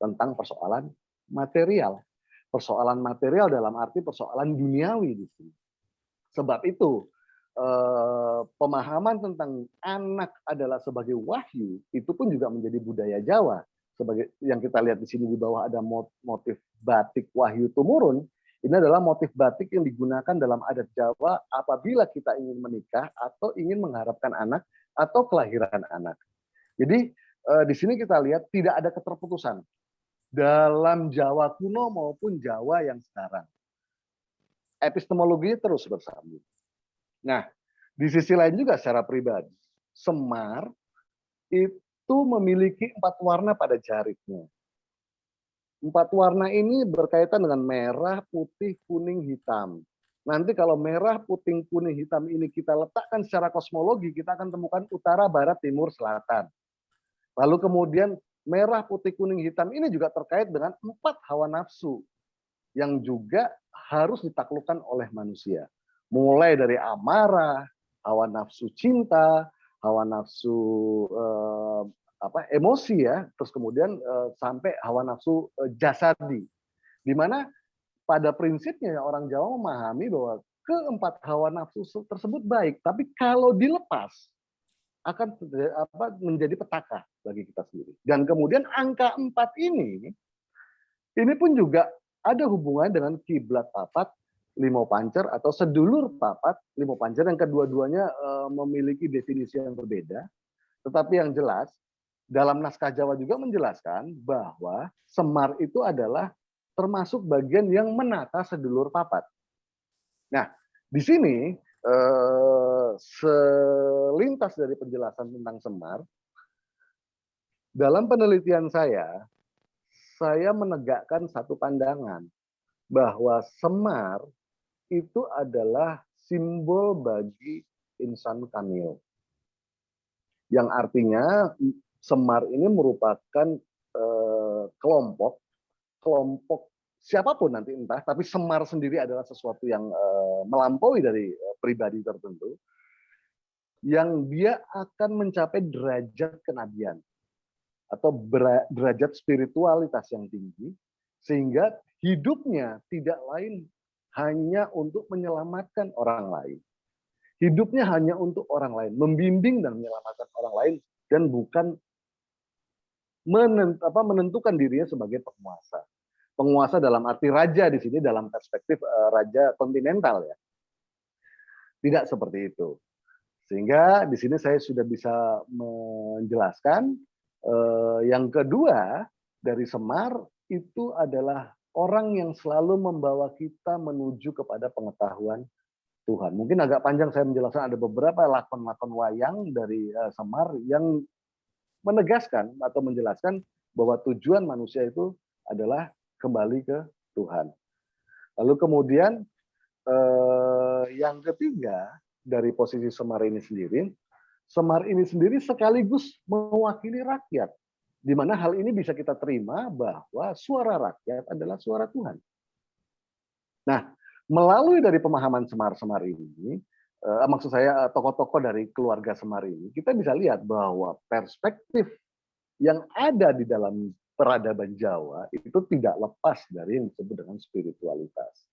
tentang persoalan material. Persoalan material dalam arti persoalan duniawi di sini. Sebab itu pemahaman tentang anak adalah sebagai wahyu itu pun juga menjadi budaya Jawa. Sebagai yang kita lihat di sini di bawah ada motif batik wahyu tumurun. Ini adalah motif batik yang digunakan dalam adat Jawa apabila kita ingin menikah atau ingin mengharapkan anak atau kelahiran anak. Jadi di sini kita lihat tidak ada keterputusan dalam Jawa kuno maupun Jawa yang sekarang. Epistemologinya terus bersambung. Nah, di sisi lain juga secara pribadi, Semar itu memiliki 4 warna pada jaritnya. 4 warna ini berkaitan dengan merah, putih, kuning, hitam. Nanti kalau merah, putih, kuning, hitam ini kita letakkan secara kosmologi, kita akan temukan utara, barat, timur, selatan. Lalu kemudian merah, putih, kuning, hitam ini juga terkait dengan 4 hawa nafsu yang juga harus ditaklukkan oleh manusia. Mulai dari amarah, hawa nafsu cinta, hawa nafsu emosi ya, terus kemudian sampai hawa nafsu jasadi. Di mana pada prinsipnya orang Jawa memahami bahwa keempat hawa nafsu tersebut baik, tapi kalau dilepas akan menjadi petaka bagi kita sendiri. Dan kemudian angka 4 ini pun juga ada hubungan dengan kiblat papat limo pancer atau sedulur papat limo pancer yang kedua-duanya memiliki definisi yang berbeda. Tetapi yang jelas dalam naskah Jawa juga menjelaskan bahwa Semar itu adalah termasuk bagian yang menata sedulur papat. Nah, di sini selintas dari penjelasan tentang Semar, dalam penelitian saya menegakkan satu pandangan bahwa Semar itu adalah simbol bagi insan kamil. Yang artinya Semar ini merupakan kelompok siapapun nanti entah, tapi Semar sendiri adalah sesuatu yang melampaui dari pribadi tertentu, yang dia akan mencapai derajat kenabian atau derajat spiritualitas yang tinggi, sehingga hidupnya tidak lain hanya untuk menyelamatkan orang lain. Hidupnya hanya untuk orang lain, membimbing dan menyelamatkan orang lain, dan bukan menentukan dirinya sebagai penguasa. Penguasa dalam arti raja di sini dalam perspektif raja kontinental ya. Tidak seperti itu. Sehingga di sini saya sudah bisa menjelaskan yang kedua dari Semar itu adalah orang yang selalu membawa kita menuju kepada pengetahuan Tuhan. Mungkin agak panjang saya menjelaskan, ada beberapa lakon-lakon wayang dari Semar yang menegaskan atau menjelaskan bahwa tujuan manusia itu adalah kembali ke Tuhan. Lalu kemudian yang ketiga dari posisi Semar ini sendiri sekaligus mewakili rakyat. Di mana hal ini bisa kita terima bahwa suara rakyat adalah suara Tuhan. Nah, melalui dari pemahaman Semar-Semar ini, maksud saya tokoh-tokoh dari keluarga Semar ini, kita bisa lihat bahwa perspektif yang ada di dalam peradaban Jawa itu tidak lepas dari yang disebut dengan spiritualitas.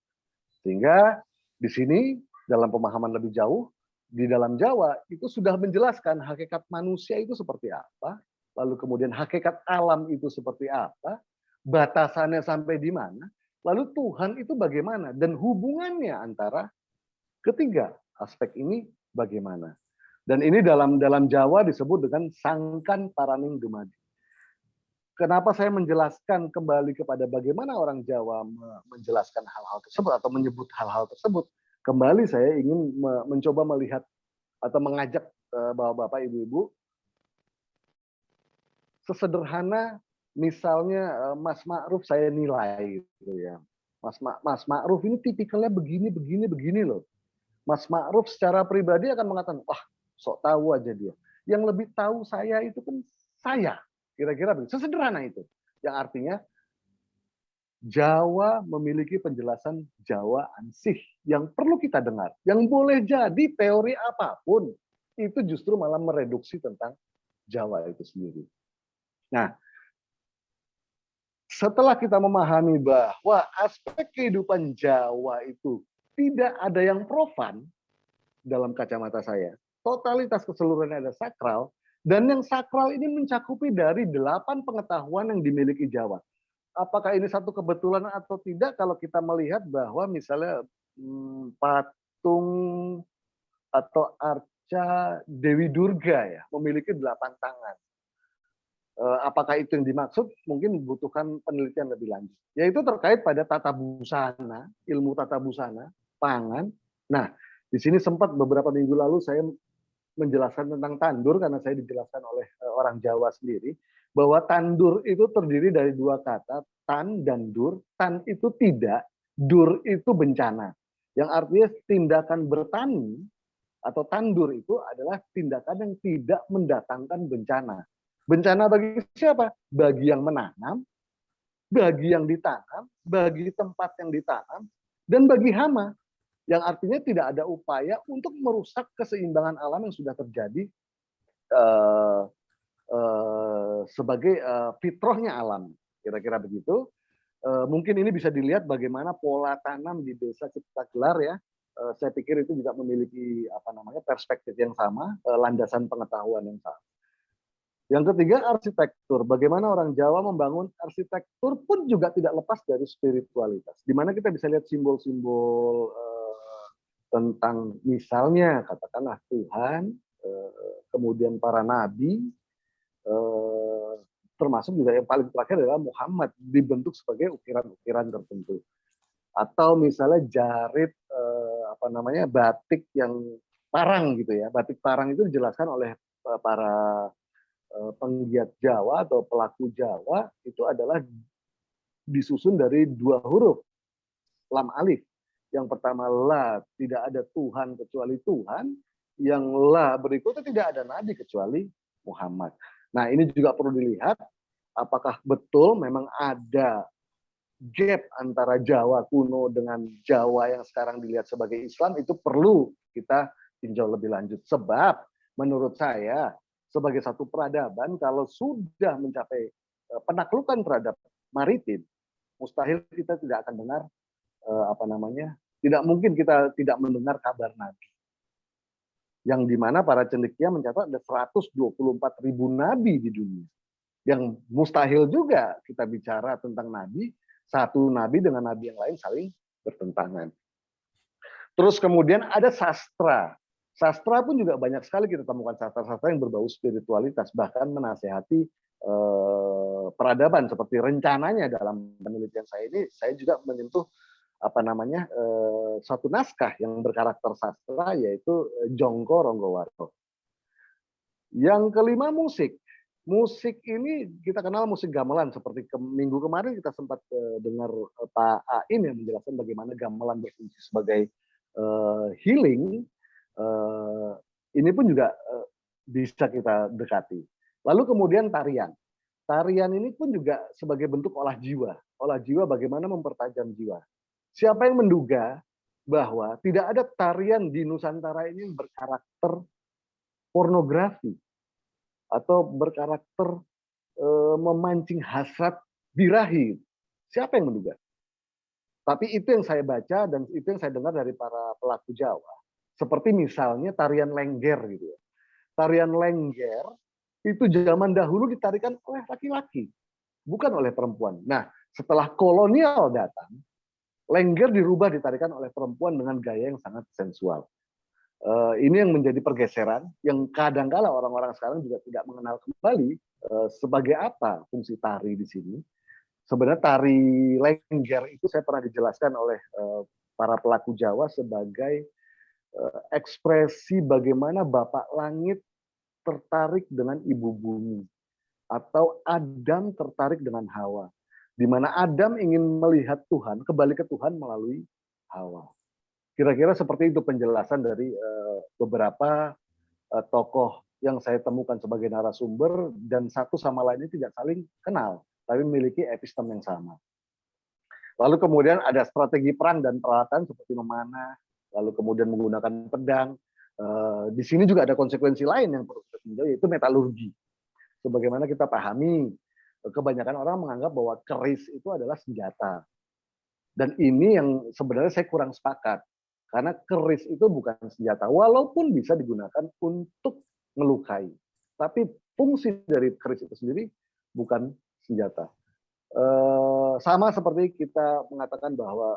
Sehingga di sini dalam pemahaman lebih jauh, di dalam Jawa itu sudah menjelaskan hakikat manusia itu seperti apa, lalu kemudian hakikat alam itu seperti apa, batasannya sampai di mana, lalu Tuhan itu bagaimana, dan hubungannya antara ketiga aspek ini bagaimana. Dan ini dalam Jawa disebut dengan sangkan paraning dumadi. Kenapa saya menjelaskan kembali kepada bagaimana orang Jawa menjelaskan hal-hal tersebut atau menyebut hal-hal tersebut. Kembali saya ingin mencoba melihat atau mengajak bapak-bapak, ibu-ibu, sesederhana misalnya Mas Ma'ruf saya nilai gitu ya. Mas Ma'ruf ini tipikalnya begini loh. Mas Ma'ruf secara pribadi akan mengatakan, wah sok tahu aja dia. Yang lebih tahu saya itu kan saya. Kira-kira begitu. Sesederhana itu. Yang artinya Jawa memiliki penjelasan Jawa ansih yang perlu kita dengar. Yang boleh jadi teori apapun itu justru malah mereduksi tentang Jawa itu sendiri. Nah, setelah kita memahami bahwa aspek kehidupan Jawa itu tidak ada yang profan dalam kacamata saya, totalitas keseluruhannya ada sakral, dan yang sakral ini mencakupi dari 8 pengetahuan yang dimiliki Jawa. Apakah ini satu kebetulan atau tidak kalau kita melihat bahwa misalnya patung atau arca Dewi Durga ya memiliki 8 tangan. Apakah itu yang dimaksud? Mungkin membutuhkan penelitian lebih lanjut. Yaitu terkait pada tata busana, ilmu tata busana, pangan. Nah, di sini sempat beberapa minggu lalu saya menjelaskan tentang tandur karena saya dijelaskan oleh orang Jawa sendiri bahwa tandur itu terdiri dari 2 kata, tan dan dur. Tan itu tidak, dur itu bencana. Yang artinya tindakan bertani atau tandur itu adalah tindakan yang tidak mendatangkan bencana. Bencana bagi siapa? Bagi yang menanam, bagi yang ditanam, bagi tempat yang ditanam, dan bagi hama. Yang artinya tidak ada upaya untuk merusak keseimbangan alam yang sudah terjadi sebagai fitrahnya alam. Kira-kira begitu. Mungkin ini bisa dilihat bagaimana pola tanam di Desa Cipta Gelar ya. Saya pikir itu juga memiliki perspektif yang sama, landasan pengetahuan yang sama. Yang ketiga, arsitektur. Bagaimana orang Jawa membangun arsitektur pun juga tidak lepas dari spiritualitas. Di mana kita bisa lihat simbol-simbol tentang misalnya katakanlah Tuhan, kemudian para nabi, termasuk juga yang paling terakhir adalah Muhammad dibentuk sebagai ukiran-ukiran tertentu. Atau misalnya jarit batik yang parang gitu ya. Batik parang itu dijelaskan oleh para penggiat Jawa atau pelaku Jawa itu adalah disusun dari 2 huruf lam alif. Yang pertama la, tidak ada Tuhan kecuali Tuhan. Yang la berikutnya tidak ada nabi kecuali Muhammad. Nah, ini juga perlu dilihat apakah betul memang ada gap antara Jawa kuno dengan Jawa yang sekarang dilihat sebagai Islam. Itu perlu kita tinjau lebih lanjut. Sebab menurut saya sebagai satu peradaban kalau sudah mencapai penaklukan terhadap maritim, mustahil kita tidak akan dengar tidak mungkin kita tidak mendengar kabar nabi. Yang dimana para cendekia mencatat ada 124.000 nabi di dunia. Yang mustahil juga kita bicara tentang nabi, satu nabi dengan nabi yang lain saling bertentangan. Terus kemudian ada sastra. Sastra pun juga banyak sekali kita temukan sastra-sastra yang berbau spiritualitas, bahkan menasehati peradaban. Seperti rencananya dalam penelitian saya ini, saya juga menyentuh suatu naskah yang berkarakter sastra, yaitu Jongko Ronggowarto. Yang kelima, musik. Musik ini kita kenal musik gamelan, seperti minggu kemarin kita sempat dengar Pak Ain yang menjelaskan bagaimana gamelan berfungsi sebagai healing. Ini pun juga bisa kita dekati. Lalu kemudian tarian. Tarian ini pun juga sebagai bentuk olah jiwa. Olah jiwa bagaimana mempertajam jiwa. Siapa yang menduga bahwa tidak ada tarian di Nusantara ini yang berkarakter pornografi atau berkarakter memancing hasrat birahi? Siapa yang menduga? Tapi itu yang saya baca dan itu yang saya dengar dari para pelaku Jawa. Seperti misalnya tarian lengger gitu ya. Tarian lengger itu zaman dahulu ditarikan oleh laki-laki, bukan oleh perempuan. Nah, setelah kolonial datang, lengger dirubah ditarikan oleh perempuan dengan gaya yang sangat sensual. Ini yang menjadi pergeseran yang kadang-kala orang-orang sekarang juga tidak mengenal kembali sebagai apa fungsi tari di sini. Sebenarnya tari lengger itu saya pernah dijelaskan oleh para pelaku Jawa sebagai ekspresi bagaimana Bapak Langit tertarik dengan Ibu Bumi, atau Adam tertarik dengan Hawa, di mana Adam ingin melihat Tuhan, kembali ke Tuhan melalui Hawa. Kira-kira seperti itu penjelasan dari beberapa tokoh yang saya temukan sebagai narasumber, dan satu sama lainnya tidak saling kenal, tapi memiliki epistem yang sama. Lalu kemudian ada strategi perang dan peralatan seperti memanah, lalu kemudian menggunakan pedang. Di sini juga ada konsekuensi lain yang perlu kita tinjau, yaitu metalurgi. Sebagaimana kita pahami, kebanyakan orang menganggap bahwa keris itu adalah senjata. Dan ini yang sebenarnya saya kurang sepakat. Karena keris itu bukan senjata, walaupun bisa digunakan untuk melukai. Tapi fungsi dari keris itu sendiri bukan senjata. Sama seperti kita mengatakan bahwa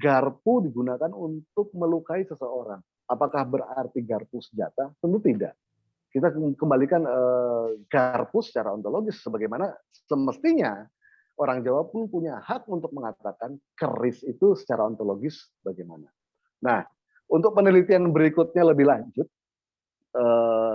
garpu digunakan untuk melukai seseorang. Apakah berarti garpu senjata? Tentu tidak. Kita kembalikan garpu secara ontologis, sebagaimana semestinya orang Jawa pun punya hak untuk mengatakan keris itu secara ontologis bagaimana. Nah, untuk penelitian berikutnya lebih lanjut,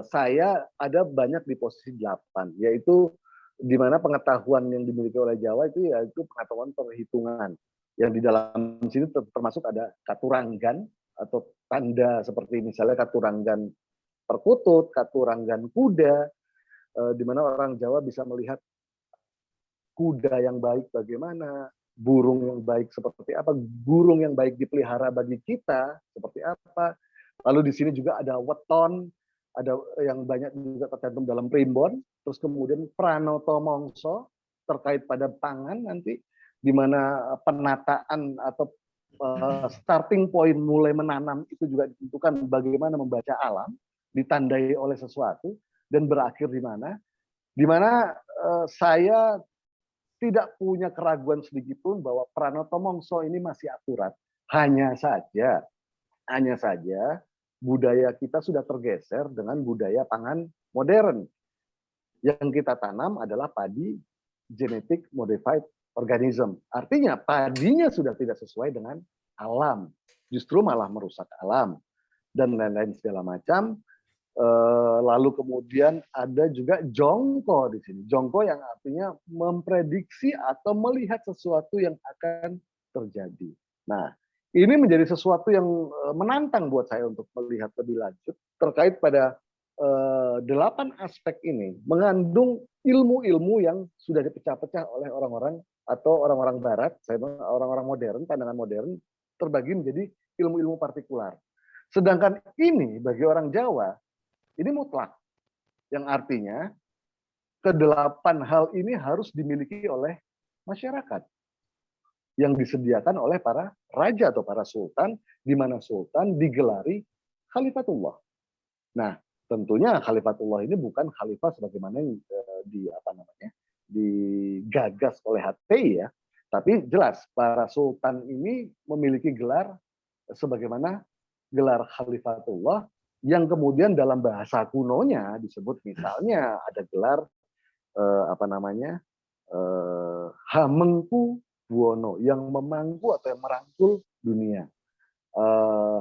saya ada banyak di posisi 8, yaitu di mana pengetahuan yang dimiliki oleh Jawa itu yaitu pengetahuan perhitungan. Yang di dalam sini termasuk ada katuranggan atau tanda seperti misalnya katuranggan perkutut, katuranggan kuda, di mana orang Jawa bisa melihat kuda yang baik bagaimana, burung yang baik seperti apa, burung yang baik dipelihara bagi kita seperti apa. Lalu di sini juga ada weton, ada yang banyak juga tercantum dalam primbon. Terus kemudian pranoto mongso terkait pada pangan nanti, di mana penataan atau starting point mulai menanam itu juga ditentukan bagaimana membaca alam, ditandai oleh sesuatu, dan berakhir di mana. Di mana saya tidak punya keraguan sedikit pun bahwa Pranoto Mongso ini masih akurat. Hanya saja budaya kita sudah tergeser dengan budaya pangan modern. Yang kita tanam adalah padi genetic modified organism. Artinya padinya sudah tidak sesuai dengan alam. Justru malah merusak alam. Dan lain-lain segala macam. Lalu kemudian ada juga jongko di sini. Jongko yang artinya memprediksi atau melihat sesuatu yang akan terjadi. Nah, ini menjadi sesuatu yang menantang buat saya untuk melihat lebih lanjut terkait pada 8 aspek ini, mengandung ilmu-ilmu yang sudah dipecah-pecah oleh orang-orang atau orang-orang barat, orang-orang modern, pandangan modern, terbagi menjadi ilmu-ilmu partikular. Sedangkan ini bagi orang Jawa, ini mutlak, yang artinya ke-8 hal ini harus dimiliki oleh masyarakat yang disediakan oleh para raja atau para sultan, di mana sultan digelari khalifatullah. Nah, tentunya khalifatullah ini bukan khalifah sebagaimana yang digagas oleh HTI ya, tapi jelas para sultan ini memiliki gelar sebagaimana gelar Khalifatullah yang kemudian dalam bahasa kunonya disebut misalnya ada gelar apa namanya Hamengku Buwono yang memangku atau yang merangkul dunia.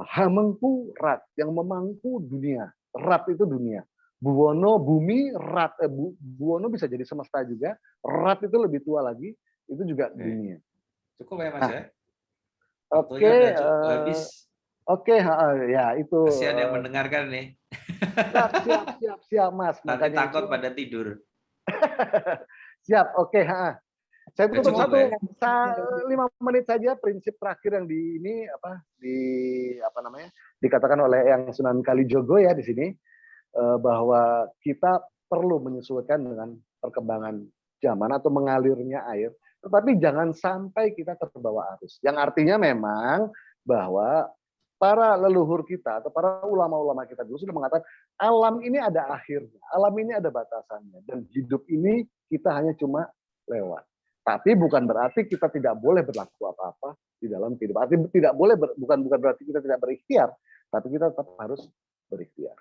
Hamengku Rat yang memangku dunia. Rat itu dunia. Buwono bumi, Rat Buwono bisa jadi semesta juga. Rat itu lebih tua lagi, itu juga dunia. Cukup ya Mas Nah, ya. Oke, Waktunya udah habis. Oke, ya itu. Kasihan yang mendengarkan nih. Siap Mas. Nanti Makanya takut itu. pada tidur. Siap, oke. Saya Udah tutup cukup ya? 5 menit saja prinsip terakhir yang dikatakan oleh yang Sunan Kalijogo ya di sini bahwa kita perlu menyesuaikan dengan perkembangan zaman atau mengalirnya air, tetapi jangan sampai kita terbawa arus. Yang artinya memang bahwa para leluhur kita atau para ulama-ulama kita dulu sudah mengatakan alam ini ada akhirnya, alam ini ada batasannya, dan hidup ini kita hanya cuma lewat. Tapi bukan berarti kita tidak boleh berlaku apa-apa di dalam kehidupan. Artinya tidak boleh bukan berarti kita tidak berikhtiar, tapi kita tetap harus berikhtiar.